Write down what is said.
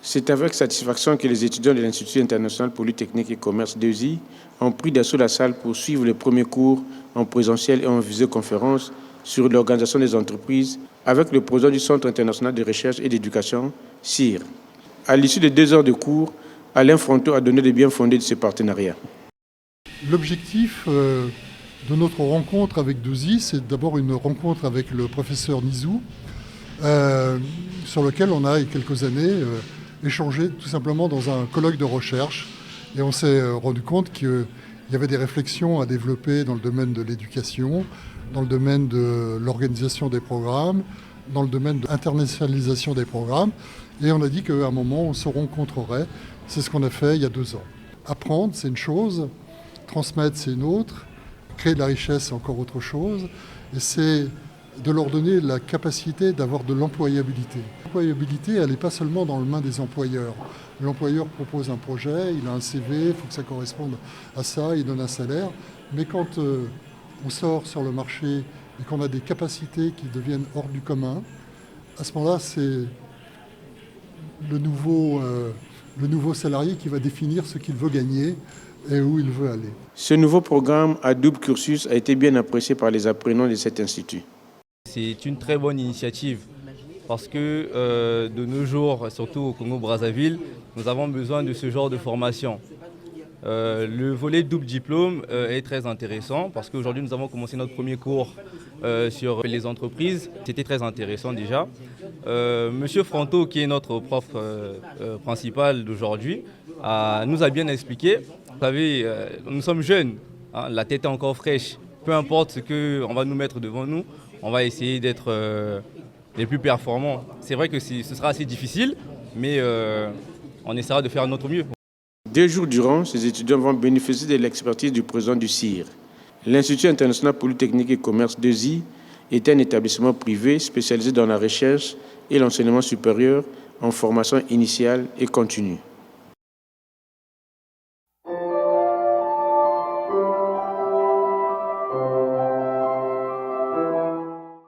C'est avec satisfaction que les étudiants de l'Institut international Polytechnique et Commerce (IISI) ont pris d'assaut la salle pour suivre les premiers cours en présentiel et en visioconférence sur l'organisation des entreprises avec le président du Centre international de recherche et d'éducation, CIR. À l'issue de 2 heures de cours, Alain Fronteau a donné les bien fondés de ce partenariat. L'objectif de notre rencontre avec IISI, c'est d'abord une rencontre avec le professeur Nizou, sur lequel on a, il y a quelques années, échangé tout simplement dans un colloque de recherche. Et on s'est rendu compte qu'il y avait des réflexions à développer dans le domaine de l'éducation, dans le domaine de l'organisation des programmes, dans le domaine de l'internationalisation des programmes. Et on a dit qu'à un moment, on se rencontrerait. C'est ce qu'on a fait il y a 2 ans. Apprendre, c'est une chose. Transmettre, c'est une autre. Créer de la richesse, c'est encore autre chose. Et c'est de leur donner la capacité d'avoir de l'employabilité. L'employabilité, elle n'est pas seulement dans les mains des employeurs. L'employeur propose un projet, il a un CV, il faut que ça corresponde à ça, il donne un salaire. Mais quand on sort sur le marché et qu'on a des capacités qui deviennent hors du commun, à ce moment-là, c'est le nouveau salarié qui va définir ce qu'il veut gagner et où il veut aller. Ce nouveau programme à double cursus a été bien apprécié par les apprenants de cet institut. C'est une très bonne initiative parce que de nos jours, surtout au Congo-Brazzaville, nous avons besoin de ce genre de formation. Le volet double diplôme est très intéressant parce qu'aujourd'hui nous avons commencé notre premier cours sur les entreprises. C'était très intéressant déjà. Monsieur Fronteau, qui est notre prof principal d'aujourd'hui, nous a bien expliqué. Vous savez, nous sommes jeunes, hein, la tête est encore fraîche. Peu importe ce qu'on va nous mettre devant nous, on va essayer d'être les plus performants. C'est vrai que ce sera assez difficile, mais on essaiera de faire notre mieux. 2 jours durant, ces étudiants vont bénéficier de l'expertise du président du CIR. L'Institut international Polytechnique et Commerce (IISI) est un établissement privé spécialisé dans la recherche et l'enseignement supérieur en formation initiale et continue.